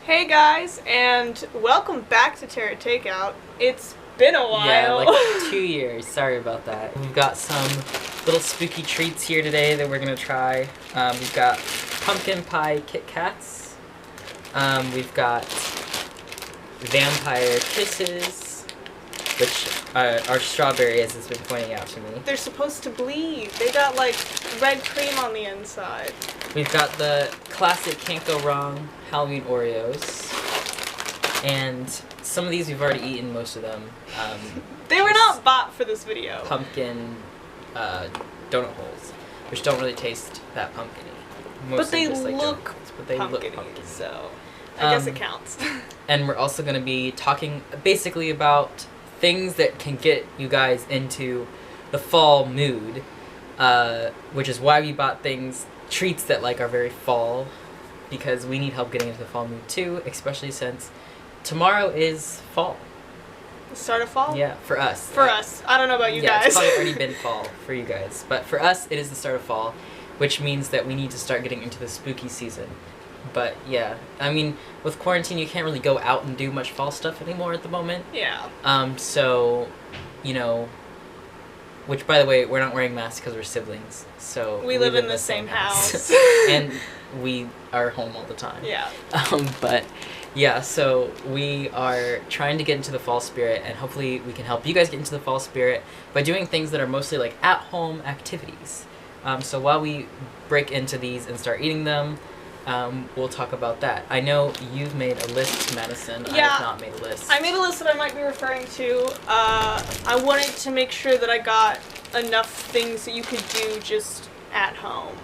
Hey guys, and welcome back to Terra Takeout. It's been a while. Yeah, like 2 years. Sorry about that. We've got some little spooky treats here today that we're gonna try. We've got pumpkin pie Kit Kats. We've got vampire kisses, which are strawberry, as it's been pointing out to me. They're supposed to bleed. They got like red cream on the inside. We've got the classic can't go wrong Halloween Oreos. And some of these we've already eaten, most of them. They were not bought for this video. Pumpkin donut holes, which don't really taste that pumpkin-y. But they just, like, look pumpkin-y, pumpkin-y. so I guess it counts. And we're also going to be talking basically about things that can get you guys into the fall mood, which is why we bought treats that like are very fall, because we need help getting into the fall mood too, especially since tomorrow is fall. The start of fall? Yeah, for us. For us. I don't know about you yeah, guys. It's probably already been fall for you guys. But for us, it is the start of fall, which means that we need to start getting into the spooky season. But yeah, I mean, with quarantine, you can't really go out and do much fall stuff anymore at the moment. Yeah. So, you know, which, by the way, we're not wearing masks because we're siblings. So we live in the same house. And we are home all the time. Yeah. But yeah, so we are trying to get into the fall spirit, and hopefully we can help you guys get into the fall spirit by doing things that are mostly like at-home activities. So while we break into these and start eating them, we'll talk about that. I know you've made a list, Madison. Yeah, I have not made a list. I made a list that I might be referring to. I wanted to make sure that I got enough things that you could do just at home.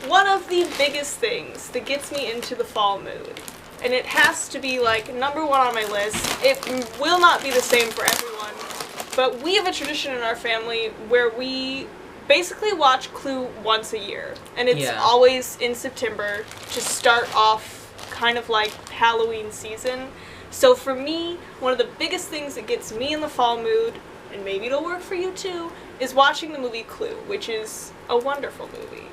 One of the biggest things that gets me into the fall mood, and it has to be like number one on my list. It will not be the same for everyone, but we have a tradition in our family where we basically watch Clue once a year, and it's always in September to start off kind of like Halloween season. So for me, one of the biggest things that gets me in the fall mood, and maybe it'll work for you too, is watching the movie Clue, which is a wonderful movie.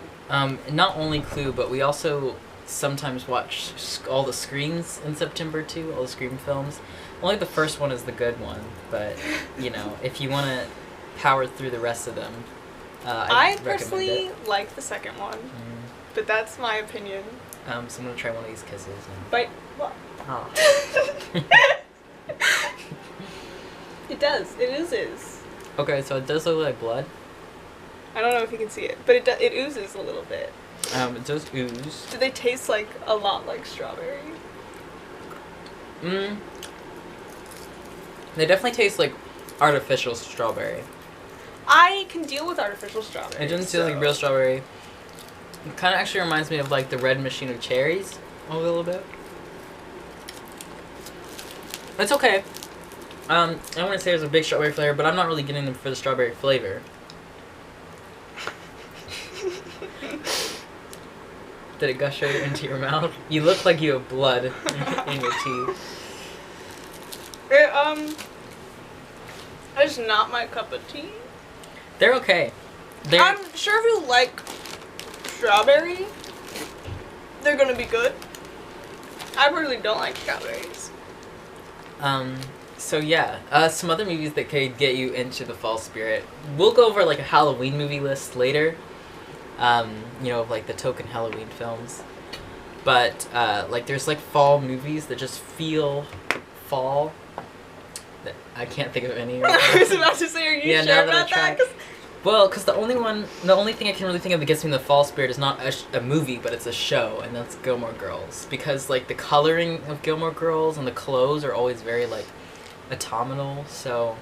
Not only Clue, but we also sometimes watch all the Screams in September too, all the Scream films. Only the first one is the good one, but, you know, if you want to power through the rest of them, I personally like the second one, but that's my opinion. So I'm going to try one of these kisses. But, what? Oh. It does. It oozes. Okay, so it does look like blood. I don't know if you can see it, but it oozes a little bit. It does ooze. Do they taste like a lot like strawberry? They definitely taste like artificial strawberry. I can deal with artificial strawberry. It doesn't taste like real strawberry. It kind of actually reminds me of like the Red Machine of cherries a little bit. It's okay. I wouldn't say there's a big strawberry flavor, but I'm not really getting them for the strawberry flavor. Did it gush right into your mouth? You look like you have blood in your teeth. It's not my cup of tea. They're okay. I'm sure if you like strawberry, they're gonna be good. I really don't like strawberries. So yeah, some other movies that could get you into the fall spirit. We'll go over like a Halloween movie list later. You know, like the token Halloween films. But, like, there's, like, fall movies that just feel fall. I can't think of any. Right I was about to say, are you sure about that? Well, because the only thing I can really think of that gets me in the fall spirit is not a movie, but it's a show, and that's Gilmore Girls. Because, like, the coloring of Gilmore Girls and the clothes are always very, like, autumnal, so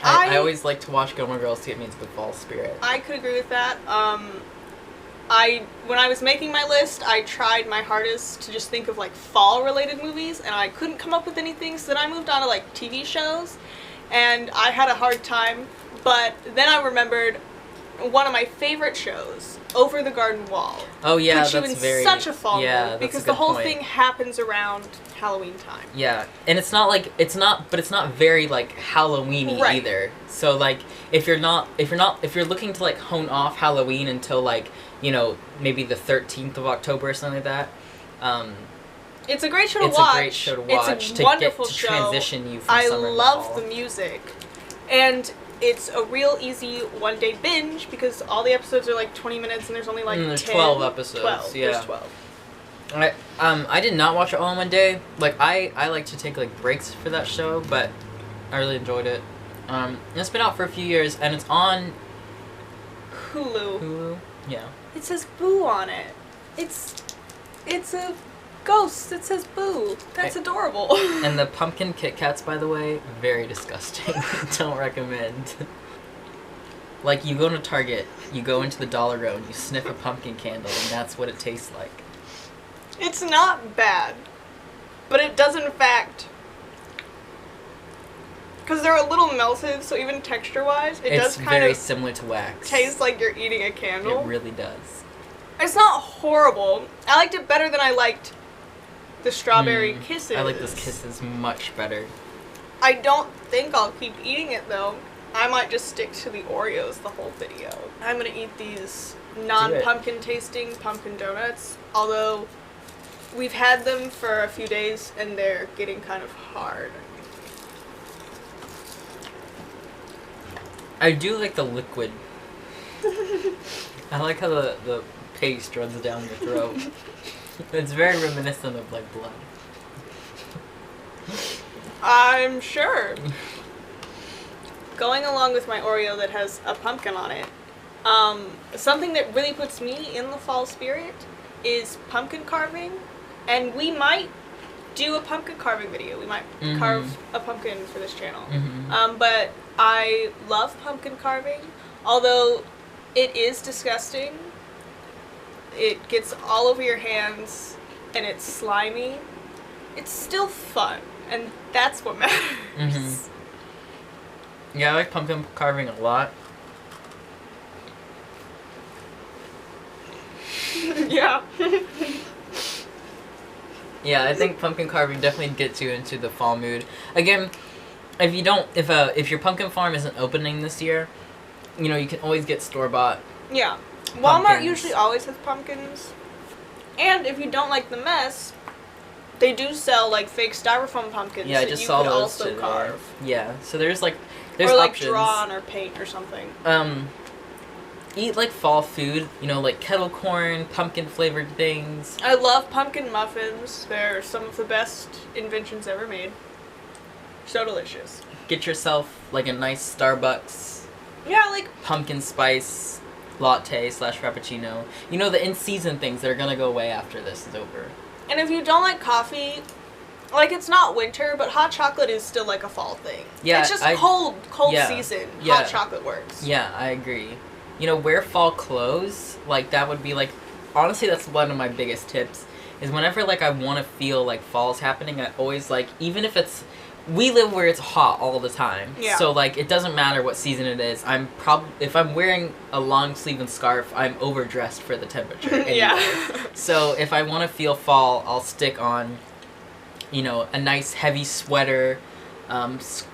I always like to watch Gilmore Girls to get me into the fall spirit. I could agree with that. When I was making my list, I tried my hardest to just think of like fall-related movies, and I couldn't come up with anything, so then I moved on to like TV shows, and I had a hard time, but then I remembered one of my favorite shows, Over the Garden Wall. Oh yeah, puts that's you in very such a fall mood, that's because a the good whole point. thing happens around Halloween time. Yeah, and it's not very like Halloween-y either. So like if you're looking to like hone off Halloween until like, you know, maybe the 13th of October or something like that, It's a great show to It's watch. a great show to watch. It's a wonderful to show. transition you from I summer into love fall. the music. And it's a real easy one-day binge because all the episodes are like 20 minutes and there's only like there's 10. 12 episodes. 12. Yeah. There's 12. I did not watch it all in one day. Like I like to take like breaks for that show, but I really enjoyed it. It's been out for a few years and it's on Hulu. Hulu. Yeah. It says Boo on it. It's a ghost that says Boo. That's adorable. And the pumpkin Kit Kats, by the way, very disgusting. Don't recommend. Like, you go to Target, you go into the dollar row, and you sniff a pumpkin candle, and that's what it tastes like. It's not bad, but it does in fact, because they're a little melted, so even texture-wise, it does kind very of similar to wax. taste like you're eating a candle. It really does. It's not horrible. I liked it better than I liked the Strawberry Kisses. I like those kisses much better. I don't think I'll keep eating it, though. I might just stick to the Oreos the whole video. I'm gonna eat these non-pumpkin tasting pumpkin donuts, although we've had them for a few days and they're getting kind of hard. I do like the liquid. I like how the paste runs down your throat. It's very reminiscent of like blood. I'm sure. Going along with my Oreo that has a pumpkin on it, something that really puts me in the fall spirit is pumpkin carving, and we might do a pumpkin carving video. We might carve a pumpkin for this channel. But I love pumpkin carving, although it is disgusting. It gets all over your hands, and it's slimy. It's still fun, and that's what matters. Yeah, I like pumpkin carving a lot. Yeah. Yeah, I think pumpkin carving definitely gets you into the fall mood. Again, if your pumpkin farm isn't opening this year, you know, you can always get store-bought. Yeah. Walmart Pumpkins. usually always has pumpkins. And if you don't like the mess, they do sell like fake styrofoam pumpkins Yeah, I that just you saw could those also today. carve. Yeah, so there's Or like options. draw on or paint or something. Eat like fall food, you know, like kettle corn, pumpkin flavored things. I love pumpkin muffins. They're some of the best inventions ever made. So delicious. Get yourself like a nice Starbucks Yeah, like pumpkin spice latte / frappuccino. You know, the in-season things that are gonna go away after this is over. and if you don't like coffee, like it's not winter, but hot chocolate is still like a fall thing. Yeah, it's just I- cold yeah, season. yeah. Hot chocolate works. Yeah, I agree. You know, wear fall clothes. Like, that would be, like... Honestly, that's one of my biggest tips. Is whenever, like, I want to feel like fall's happening, I always, like... Even if it's... We live where it's hot all the time. Yeah. So, like, it doesn't matter what season it is. If I'm wearing a long sleeve and scarf, I'm overdressed for the temperature. Anyway. Yeah. So, if I want to feel fall, I'll stick on, you know, a nice heavy sweater...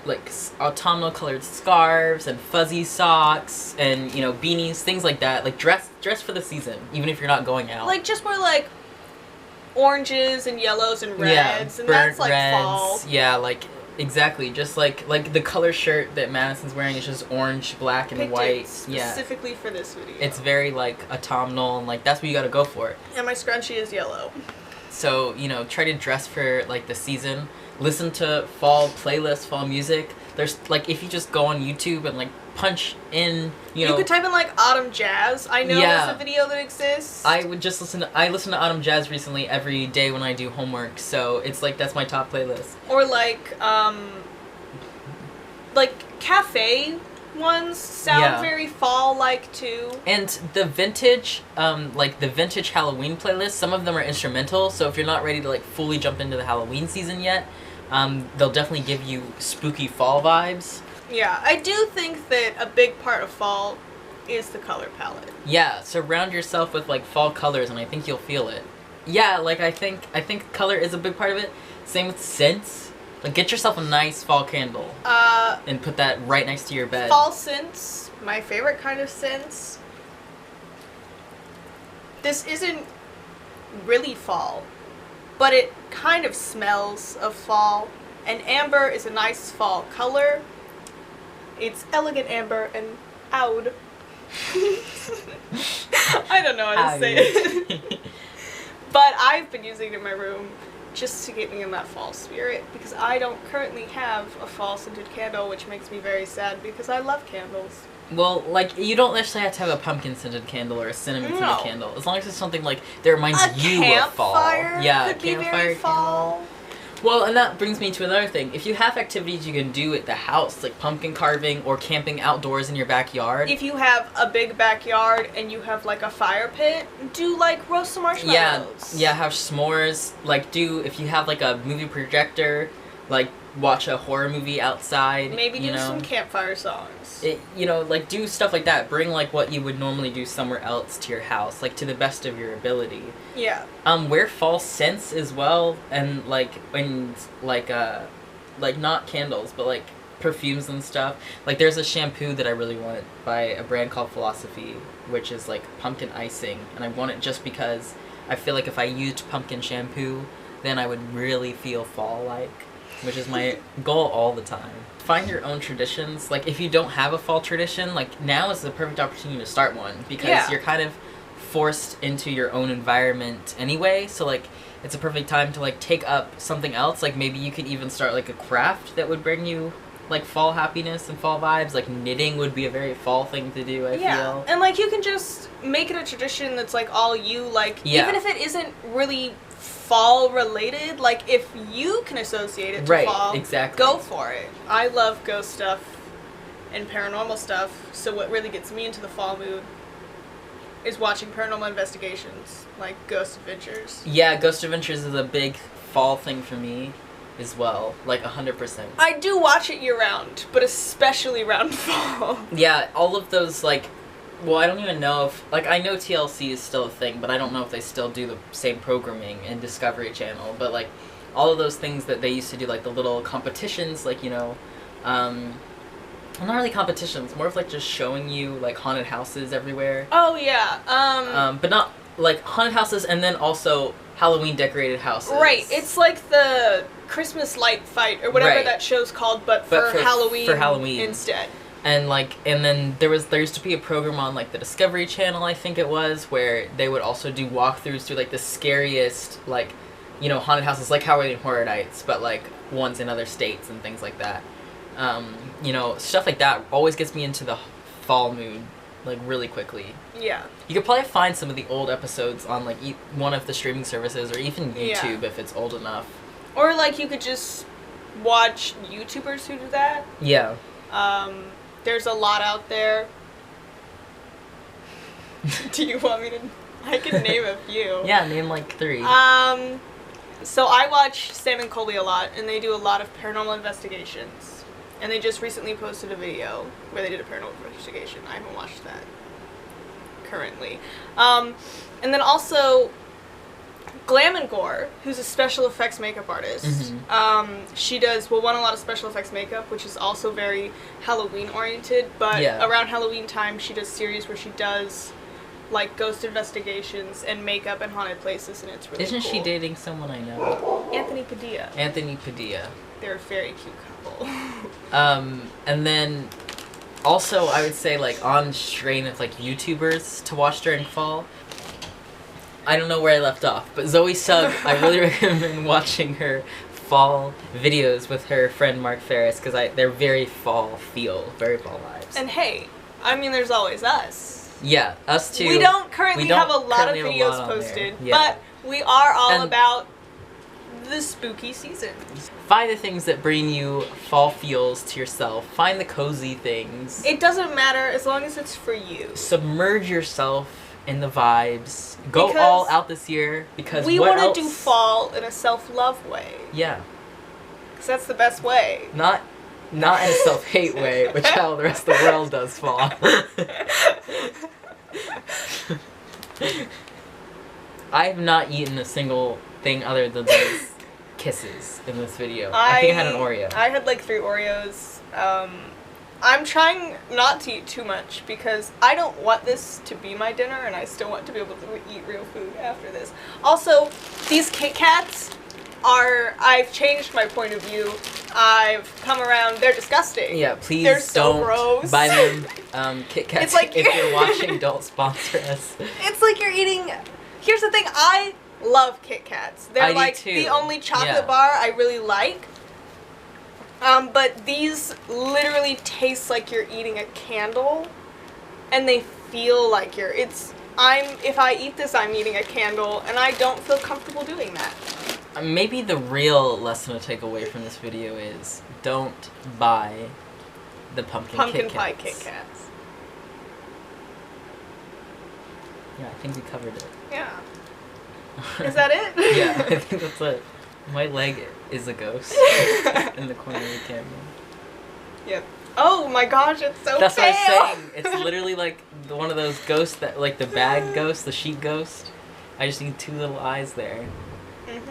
like autumnal colored scarves and fuzzy socks and, you know, beanies, things like that. Like dress for the season, even if you're not going out. Like just wear like oranges and yellows and reds, yeah, and burnt that's like reds. fall. Yeah, like exactly. Just like the color shirt that Madison's wearing is just orange, black, and Picked white. it specifically for this video. It's very like autumnal, and like that's what you got to go for. And my scrunchie is yellow. So, you know, try to dress for like the season. Listen to fall playlists, fall music. There's like, if you just go on YouTube and like punch in, you know, could type in like autumn jazz. I know Yeah. there's a video that exists. I would just listen to autumn jazz recently every day when I do homework. So it's like that's my top playlist. Or like cafe ones sound Yeah. very fall like too. And the vintage, like the vintage Halloween playlist, some of them are instrumental. So if you're not ready to like fully jump into the Halloween season yet, they'll definitely give you spooky fall vibes. Yeah, I do think that a big part of fall is the color palette. Yeah, surround yourself with like fall colors, and I think you'll feel it. Yeah, like I think color is a big part of it. Same with scents. Like get yourself a nice fall candle. And put that right next to your bed. Fall scents, my favorite kind of scents. This isn't really fall, but it kind of smells of fall. And amber is a nice fall color. It's elegant amber and oud. I don't know how to say it. But I've been using it in my room just to get me in that fall spirit, because I don't currently have a fall scented candle, which makes me very sad because I love candles. Well, like, you don't necessarily have to have a pumpkin scented candle or a cinnamon scented candle, as long as it's something like that reminds you of fall. Yeah, could be very fall. Candle. Well, and that brings me to another thing. If you have activities you can do at the house, like pumpkin carving or camping outdoors in your backyard. If you have a big backyard and you have like a fire pit, do like roast some marshmallows. Yeah, have s'mores. Like if you have like a movie projector, like watch a horror movie outside. Maybe do some campfire songs. Like do stuff like that. Bring like what you would normally do somewhere else to your house, like to the best of your ability. Yeah. Wear fall scents as well, and like not candles, but like perfumes and stuff. Like there's a shampoo that I really want by a brand called Philosophy, which is like pumpkin icing, and I want it just because I feel like if I used pumpkin shampoo, then I would really feel fall-like, which is my goal all the time. Find your own traditions. Like, if you don't have a fall tradition, like, now is the perfect opportunity to start one, because you're kind of forced into your own environment anyway, so, like, it's a perfect time to, like, take up something else. Like, maybe you could even start, like, a craft that would bring you, like, fall happiness and fall vibes. Like, knitting would be a very fall thing to do, I feel. And, like, you can just make it a tradition that's, like, all you, like, even if it isn't really fall related, like, if you can associate it to fall, go for it. I love ghost stuff and paranormal stuff, so what really gets me into the fall mood is watching Paranormal Investigations, like Ghost Adventures. Yeah, Ghost Adventures is a big fall thing for me as well, like 100%. I do watch it year round, but especially around fall. Yeah, all of those, like, well, I don't even know if, like, I know TLC is still a thing, but I don't know if they still do the same programming in Discovery Channel, but, like, all of those things that they used to do, like, the little competitions, like, well, not really competitions, more of, like, just showing you, like, haunted houses everywhere. Oh, yeah, but not, like, haunted houses and then also Halloween decorated houses. Right, it's like the Christmas light fight, or whatever that show's called, but for Halloween instead. And, like, and then there used to be a program on, like, the Discovery Channel, I think it was, where they would also do walkthroughs through, like, the scariest, like, haunted houses, like Halloween Horror Nights, but, like, ones in other states and things like that. Stuff like that always gets me into the fall mood, like, really quickly. Yeah. You could probably find some of the old episodes on, like, one of the streaming services, or even YouTube if it's old enough. Or, like, you could just watch YouTubers who do that. Yeah. There's a lot out there. Do you want me to? I can name a few. Yeah, name like 3. So I watch Sam and Colby a lot, and they do a lot of paranormal investigations. And they just recently posted a video where they did a paranormal investigation. I haven't watched that currently. And then also Glam and Gore, who's a special effects makeup artist. She does, a lot of special effects makeup, which is also very Halloween oriented, but around Halloween time she does series where she does like ghost investigations and makeup and haunted places, and it's really cool. Isn't she dating someone I know? Anthony Padilla. They're a very cute couple. And then also I would say, like, on strain of, like, YouTubers to watch during fall, I don't know where I left off, but Zoe Sugg, I really recommend watching her fall videos with her friend Mark Ferris, because they're very fall vibes. And hey, I mean, there's always us. Yeah, us too. We don't currently have a lot of videos posted, but we are all about the spooky season. Find the things that bring you fall feels to yourself. Find the cozy things. It doesn't matter as long as it's for you. Submerge yourself in the vibes. Go all out this year, because we want to do fall in a self-love way. Yeah. Because that's the best way. Not in a self-hate way, which how the rest of the world does fall. I have not eaten a single thing other than those kisses in this video. I think I had an Oreo. I had like 3 Oreos. I'm trying not to eat too much because I don't want this to be my dinner, and I still want to be able to eat real food after this. Also, these Kit Kats I've changed my point of view. I've come around. They're disgusting. Yeah, please they're so don't gross. buy them. Kit Kats. It's like if you're watching, don't sponsor us. It's like you're eating. Here's the thing. I love Kit Kats. They're I do like too. the only chocolate Yeah. bar I really like. But these literally taste like you're eating a candle, and they feel like if I eat this, I'm eating a candle, and I don't feel comfortable doing that. Maybe the real lesson to take away from this video is don't buy the pumpkin Kit Kats. Pie Kit Kats. Yeah, I think we covered it. Yeah. Is that it? Yeah, I think that's it. My leg is a ghost in the corner of the camera. Yep. Oh my gosh, it's so That's pale. what I was saying. It's literally like one of those ghosts that, like the bag ghost, the sheep ghost. I just need 2 little eyes there. Mhm.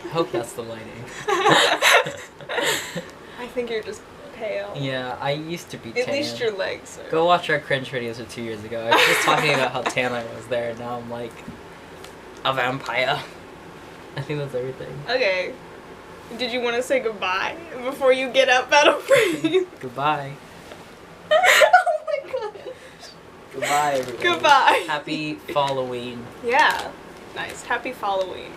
I hope that's the lighting. I think you're just pale. Yeah, I used to be tan. At least your legs are. Go watch our cringe videos of 2 years ago. I was just talking about how tan I was there, and now I'm like a vampire. I think that's everything. Okay. Did you want to say goodbye before you get up out of frame? Goodbye. Oh my gosh. Goodbye, everybody. Goodbye. Happy Halloween. Yeah. Nice. Happy Halloween.